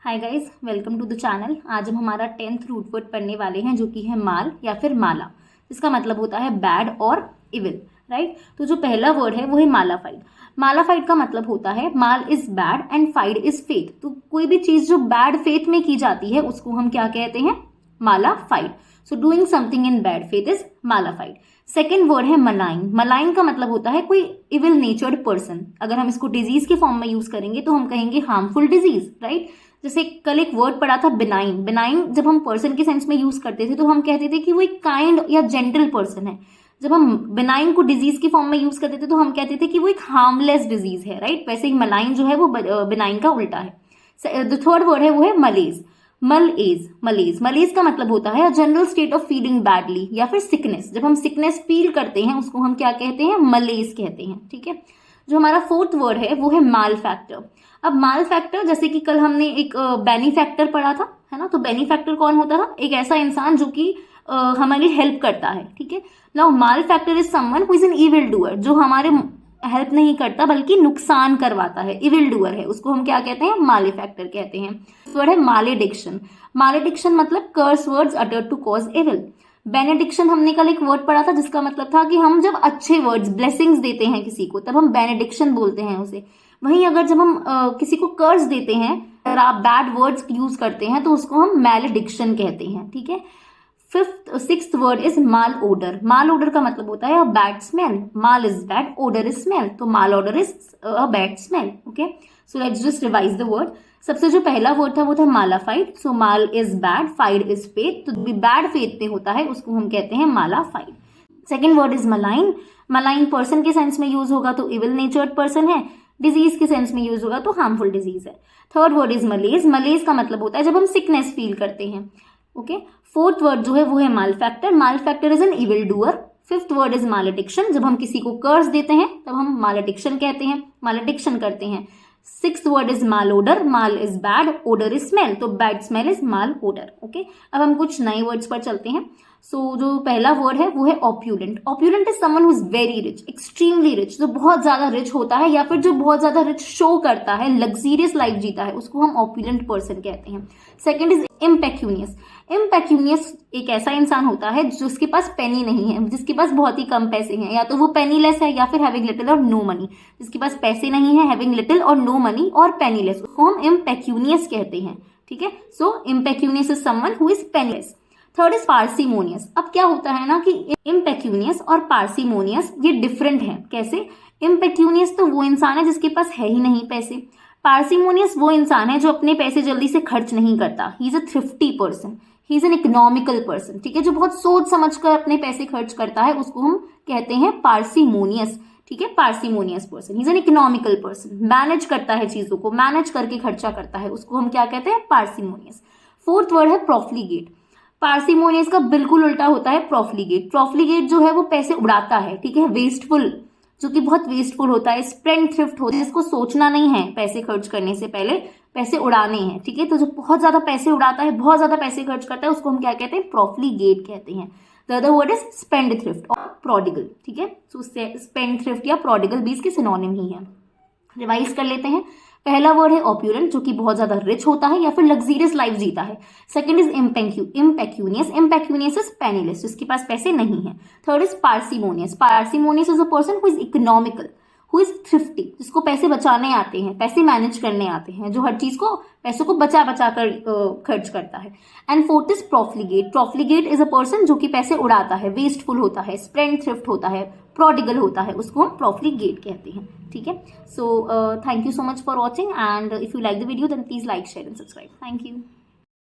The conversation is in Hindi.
Hi guys, welcome to the channel. आज हम हमारा 10th रूट वर्ड पढ़ने वाले हैं जो कि है माल या फिर माला, जिसका मतलब होता है बैड और इविल, राइट। तो जो पहला वर्ड है वो है मालाफाइड। मालाफाइड का मतलब होता है mal is bad and fide is faith. तो कोई भी चीज जो बैड फेथ में की जाती है उसको हम क्या कहते हैं? Mala fide. So doing something in bad faith is mala fide. Second word है मलाइन। मलाइन का मतलब होता है कोई इविल नेचर्ड पर्सन। अगर हम इसको डिजीज के फॉर्म में यूज करेंगे तो हम कहेंगे हार्मफुल डिजीज, राइट। जैसे कल एक वर्ड पढ़ा था बिनाइन। बिनाइन जब हम पर्सन के सेंस में यूज करते थे तो हम कहते थे कि वो एक काइंड या जेंटल पर्सन है। जब हम बिनाइन को डिजीज की फॉर्म में यूज करते थे तो हम कहते थे कि वो एक हार्मलेस डिजीज है, राइट। वैसे ही मलाइन जो है वो बिनाइन का उल्टा है। द थर्ड वर्ड है वो है मलेज। मलेज मलेज मलेज का मतलब होता है general state of feeling badly या फिर सिकनेस। जब हम सिकनेस फील करते हैं उसको हम क्या कहते हैं? मलेज कहते हैं, ठीक है। जो हमारा फोर्थ वर्ड है वो है माल फैक्टर। अब माल फैक्टर, जैसे कि कल हमने एक बेनिफैक्टर पढ़ा था, है ना। तो बेनिफैक्टर कौन होता था? एक ऐसा इंसान जो कि हमारी हेल्प करता है, ठीक है। Now mall factor is someone who is an evil doer, जो हमारे हेल्प नहीं करता बल्कि नुकसान करवाता है, इविल डूअर है, उसको हम क्या कहते हैं? मालेफैक्टर कहते हैं। वर्ड है मालेडिक्शन। मालेडिक्शन मतलब curse words uttered to cause evil. Benediction हमने कल एक वर्ड पढ़ा था जिसका मतलब था कि हम जब अच्छे वर्ड्स, ब्लेसिंग्स देते हैं किसी को तब हम बेनेडिक्शन बोलते हैं उसे। वहीं अगर जब हम किसी को कर्स देते हैं, अगर आप बैड वर्ड्स यूज करते हैं तो उसको हम मैलेडिक्शन कहते हैं, ठीक है। Sixth word is malodour. Malodour का मतलब होता है a bad smell. Mal is bad, odour is smell, तो malodour is a bad smell, okay. So let's just revise the word. सबसे जो पहला वर्ड था वो था mala fide. So mal is bad, fide is faith. तो बैड फेथ पे होता है उसको हम कहते हैं mala fide. Second word is malign. Malign person के सेंस में यूज होगा तो इविल नेचर्ड पर्सन है। डिजीज के सेंस में यूज होगा तो हार्मफुल डिजीज है। Third word is मलेज। मलेज का मतलब होता है जब हम सिकनेस फील करते हैं, ओके। फोर्थ वर्ड जो है वो है malefactor. Malefactor is an evil doer. Fifth word is malediction. जब हम किसी को कर्स देते हैं तब हम मालेडिक्शन कहते हैं, मालेडिक्शन करते हैं। Sixth word is malodour. Mal is bad, odour is smell, तो bad smell is malodour, okay. अब हम कुछ नए वर्ड्स पर चलते हैं। सो जो पहला वर्ड है वो है opulent. Opulent is someone who is very rich, extremely rich, जो बहुत ज्यादा रिच होता है या फिर जो बहुत ज्यादा रिच शो करता है, लग्जरियस लाइफ जीता है, उसको हम ऑप्यूलेंट पर्सन कहते हैं। Second is impecunious. इम्पेक्यूनियस एक ऐसा इंसान होता है जिसके पास पेनी नहीं है, जिसके पास बहुत ही कम पैसे हैं, या तो वो पेनीलेस है या फिर having little or no money. जिसके पास पैसे नहीं है, having little or no money और पेनीलेस, उसको हम इम्पेक्यूनियस कहते हैं, ठीक है। So impecunious is someone who is penniless. Third is parsimonious. अब क्या होता है ना कि इम्पेक्यूनियस और पार्सिमोनियस ये डिफरेंट है। कैसे? इम्पेक्यूनियस तो वो इंसान है जिसके पास है ही नहीं पैसे। पार्सिमोनियस वो इंसान है जो अपने पैसे जल्दी से खर्च नहीं करता। He is a thrifty person, he is an economical person, ठीक है। जो बहुत सोच समझ कर अपने पैसे खर्च करता है उसको हम कहते हैं पार्सिमोनियस, ठीक है। Parsimonious person, he is an economical person, manage करता है चीजों को, मैनेज करके खर्चा करता है, उसको हम क्या कहते हैं? पार्सिमोनियस। फोर्थ वर्ड है प्रॉफिलिगेट। पार्सिमोनियस का बिल्कुल उल्टा होता है प्रॉफिलिगेट। प्रॉफिलिगेट जो है वो पैसे उड़ाता है, ठीक है। वेस्टफुल, जो कि बहुत वेस्टफुल होता है। स्पेंड थ्रिफ्ट होता है, जिसको सोचना नहीं है पैसे खर्च करने से पहले, पैसे उड़ाने हैं, ठीक है। तो जो बहुत ज्यादा पैसे उड़ाता है, बहुत ज्यादा पैसे खर्च करता है, उसको हम क्या कहते हैं? प्रॉफिलिगेट कहते हैं। The other word is spend thrift और प्रोडिगल, ठीक है। सो स्पेंड थ्रिफ्ट या प्रोडिगल भी इसके सिनोनिम ही है। रिवाइज कर लेते हैं। पहला वर्ड है ऑप्यूलेंट, जो कि बहुत ज्यादा रिच होता है या फिर लग्जरियस लाइफ जीता है। Second is impecunious. Impecunious is penniless, जिसके पास पैसे नहीं है। Third is parsimonious. Parsimonious is a person who is economical, who is thrifty, जिसको पैसे बचाने आते हैं, पैसे मैनेज करने आते हैं, जो हर चीज को, पैसों को बचा बचा कर खर्च करता है। And fourth is profligate. Profligate is a person जो कि पैसे उड़ाता है, वेस्टफुल होता है, स्पेंड थ्रिफ्ट होता है, प्रोडिगल होता है, उसको हम प्रॉफिलिगेट कहते हैं, ठीक है। So thank you so much for watching, and if you like the video then please like, share and subscribe. Thank you.